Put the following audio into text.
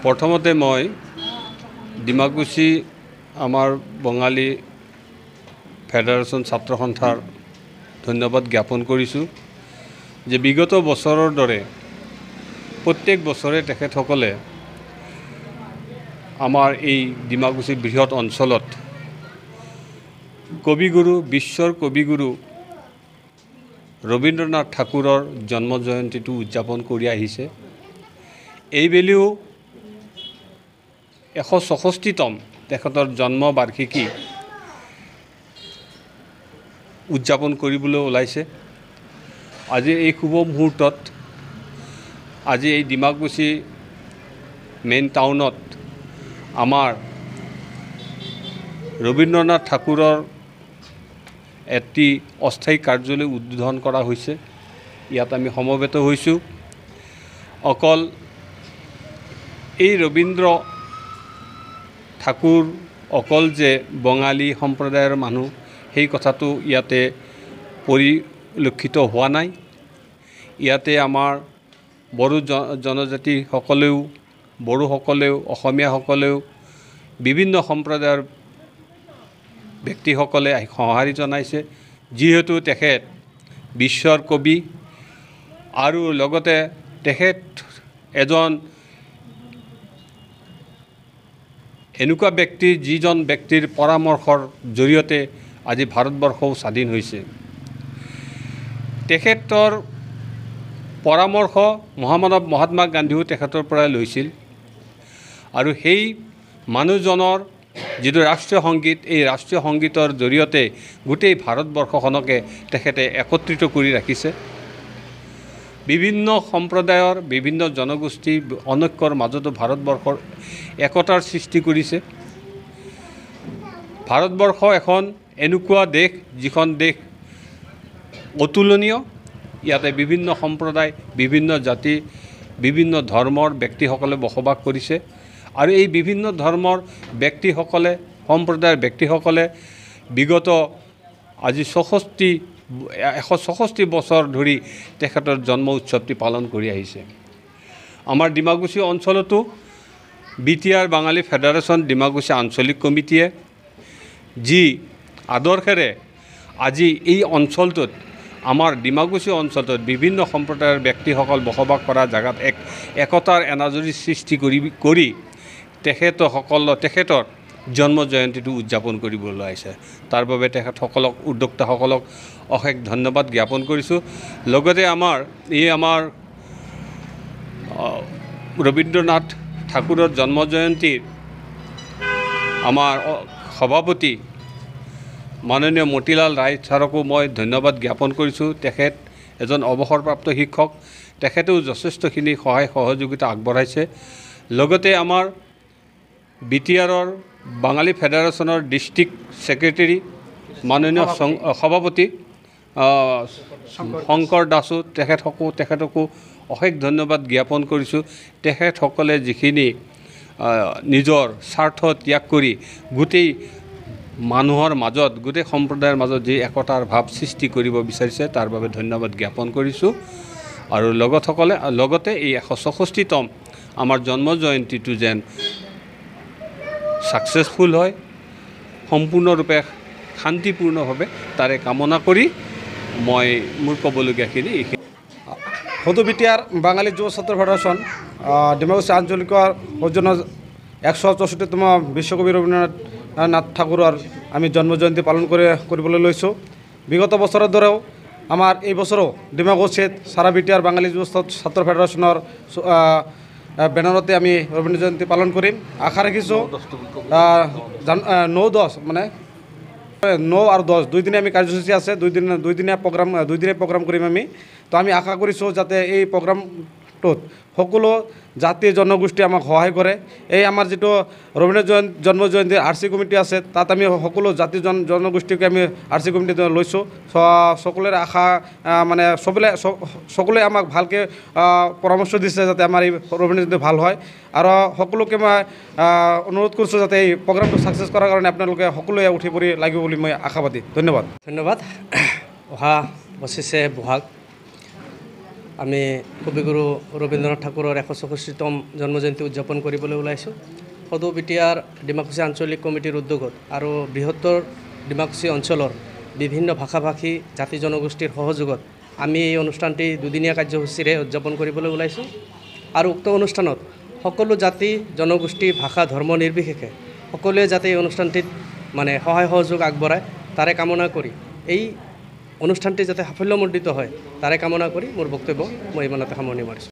প্ৰথমতে মই ডিমাকুছী আমাৰ বঙালী ফেডাৰেশ্যন ছাত্ৰ সন্থাৰ ধন্যবাদ জ্ঞাপন কৰিছোঁ যে বিগত বছৰৰ দৰে প্ৰত্যেক বছৰে তেখেতসকলে আমাৰ এই ডিমাকুছী বৃহৎ অঞ্চলত কবিগুৰু বিশ্বৰ কবিগুৰু ৰবীন্দ্ৰনাথ ঠাকুৰৰ জন্ম জয়ন্তীটো উদযাপন কৰি আহিছে। এইবেলিও 164তম তেখেতৰ জন্ম বাৰ্ষিকী উদযাপন কৰিবলৈ ওলাইছে। আজি এই শুভ মুহূৰ্তত আজি এই ডিমাকুছী মেইন টাউনত আমাৰ ৰবীন্দ্ৰনাথ ঠাকুৰৰ এটি অস্থায়ী কাৰ্যালয় উদ্বোধন কৰা হৈছে। ইয়াত আমি সমবেত হৈছোঁ। অকল এই ৰবীন্দ্ৰ ঠাকুৰ অকল যে বঙালী সম্প্ৰদায়ৰ মানুহ সেই কথাটো ইয়াতে পৰিলক্ষিত হোৱা নাই। ইয়াতে আমাৰ বড়ো জনজাতিসকলেও বড়োসকলেও অসমীয়াসকলেও বিভিন্ন সম্প্ৰদায়ৰ ব্যক্তিসকলে সঁহাৰি জনাইছে। যিহেতু তেখেত বিশ্বৰ কবি আৰু লগতে তেখেত এজন এনেকুৱা ব্যক্তি যিজন ব্যক্তিৰ পৰামৰ্শৰ জৰিয়তে আজি ভাৰতবৰ্ষও স্বাধীন হৈছে। তেখেতৰ পৰামৰ্শ মহামানৱ মহাত্মা গান্ধীও তেখেতৰ পৰাই লৈছিল আৰু সেই মানুহজনৰ যিটো ৰাষ্ট্ৰীয় সংগীত এই ৰাষ্ট্ৰীয় সংগীতৰ জৰিয়তে গোটেই ভাৰতবৰ্ষখনকে তেখেতে একত্ৰিত কৰি ৰাখিছে। বিভিন্ন সম্প্ৰদায়ৰ বিভিন্ন জনগোষ্ঠী অনৈক্যৰ মাজতো ভাৰতবৰ্ষৰ একতাৰ সৃষ্টি কৰিছে। ভাৰতবৰ্ষ এখন এনেকুৱা দেশ যিখন দেশ অতুলনীয়। ইয়াতে বিভিন্ন সম্প্ৰদায় বিভিন্ন জাতি বিভিন্ন ধৰ্মৰ ব্যক্তিসকলে বসবাস কৰিছে আৰু এই বিভিন্ন ধৰ্মৰ ব্যক্তিসকলে সম্প্ৰদায়ৰ ব্যক্তিসকলে বিগত আজি 164 বছৰ ধৰি তেখেতৰ জন্ম উৎসৱটি পালন কৰি আহিছে। আমাৰ ডিমাকুছী অঞ্চলতো BTR বাঙালী ফেডাৰেশ্যন ডিমাকুছী আঞ্চলিক কমিটিয়ে যি আদৰ্শেৰে আজি এই অঞ্চলটোত আমাৰ ডিমাকুছী অঞ্চলটোত বিভিন্ন সম্প্ৰদায়ৰ ব্যক্তিসকল বসবাস কৰা জেগাত একতাৰ এনাজৰী সৃষ্টি কৰি তেখেতৰ জন্ম জয়ন্তীটো উদযাপন কৰিবলৈ আহিছে। তাৰ বাবে তেখেতসকলক উদ্যোক্তাসকলক অশেষ ধন্যবাদ জ্ঞাপন কৰিছোঁ। লগতে আমাৰ ৰবীন্দ্ৰনাথ ঠাকুৰৰ জন্ম জয়ন্তীৰ আমাৰ সভাপতি মাননীয় মতিলাল ৰায় ছাৰকো মই ধন্যবাদ জ্ঞাপন কৰিছোঁ। তেখেত এজন অৱসৰপ্ৰাপ্ত শিক্ষক। তেখেতেও যথেষ্টখিনি সহায় সহযোগিতা আগবঢ়াইছে। লগতে আমাৰ BTRৰ বাঙালী ফেডাৰেশ্যনৰ ডিষ্ট্ৰিক্ট ছেক্ৰেটাৰী মাননীয় সভাপতি শংকৰ দাসো তেখেতকো অশেষ ধন্যবাদ জ্ঞাপন কৰিছোঁ। তেখেতসকলে যিখিনি নিজৰ স্বাৰ্থ ত্যাগ কৰি গোটেই মানুহৰ মাজত গোটেই সম্প্ৰদায়ৰ মাজত যি একতাৰ ভাৱ সৃষ্টি কৰিব বিচাৰিছে তাৰ বাবে ধন্যবাদ জ্ঞাপন কৰিছোঁ। আৰু লগতে এই 164তম আমাৰ জন্ম জয়ন্তীটো যেন ছাকচেছফুল হয় সম্পূৰ্ণৰূপে শান্তিপূৰ্ণভাৱে তাৰে কামনা কৰি মই মোৰ ক'বলগীয়াখিনি এইখিনি। সদু BTR বাঙালী যুৱ ছাত্ৰ ফেডাৰেশ্যন ডিমাকুছী আঞ্চলিকৰ সৌজন্য 164তম বিশ্বকবি ৰবীন্দ্ৰনাথ ঠাকুৰৰ আমি জন্ম জয়ন্তী পালন কৰিবলৈ লৈছোঁ। বিগত বছৰৰ দৰেও আমাৰ এই বছৰো ডিমাকুছীত সাৰা BTR বাঙালী যুৱ ছাত্ৰ ফেডাৰেশ্যনৰ বেনাৰতে আমি ৰবীন্দ্ৰ জয়ন্তী পালন কৰিম। আশা ৰাখিছোঁ 9-10 মানে 9 আৰু 10 দুইদিনে আমি কাৰ্যসূচী আছে। দুইদিনীয়া প্ৰগ্ৰাম কৰিম আমি। তো আমি আশা কৰিছোঁ যাতে এই প্ৰগ্ৰামটোত সকলো জাতি জনগোষ্ঠী আমাক সহায় কৰে। এই আমাৰ যিটো ৰবীন্দ্ৰ জন্ম জয়ন্তীৰ RC কমিটি আছে তাত আমি সকলো জাতি জনগোষ্ঠীকে আমি RC কমিটিত লৈছোঁ। সকলোৰে আশা মানে সকলোৱে আমাক ভালকৈ পৰামৰ্শ দিছে যাতে আমাৰ এই ৰবীন্দ্ৰ জয়ন্তী ভাল হয়। আৰু সকলোকে মই অনুৰোধ কৰিছোঁ যাতে এই প্ৰগ্ৰামটো ছাকচেছ কৰাৰ কাৰণে আপোনালোকে সকলোৱে উঠি পৰি লাগিব বুলি মই আশাবাদী। ধন্যবাদ। অহা 25 বহাগ আমি কবিগুৰু ৰবীন্দ্ৰনাথ ঠাকুৰৰ ১৬৪তম জন্মজয়ন্তী উদযাপন কৰিবলৈ ওলাইছোঁ। সদৌ বিটিয়াৰ ডিমাকুছী আঞ্চলিক কমিটিৰ উদ্যোগত আৰু বৃহত্তৰ ডিমাকুছী অঞ্চলৰ বিভিন্ন ভাষা ভাষী জাতি জনগোষ্ঠীৰ সহযোগত আমি এই অনুষ্ঠানটি দুদিনীয়া কাৰ্যসূচীৰে উদযাপন কৰিবলৈ ওলাইছোঁ। আৰু উক্ত অনুষ্ঠানত সকলো জাতি জনগোষ্ঠী ভাষা ধৰ্ম নিৰ্বিশেষে সকলোৱে যাতে এই অনুষ্ঠানটিত সহায় সহযোগ আগবঢ়ায় তাৰে কামনা কৰি এই অনুষ্ঠানটি যাতে সাফল্যমণ্ডিত হয় তাৰে কামনা কৰি মোৰ বক্তব্য মই ইমানতে সামৰণি মাৰিছোঁ।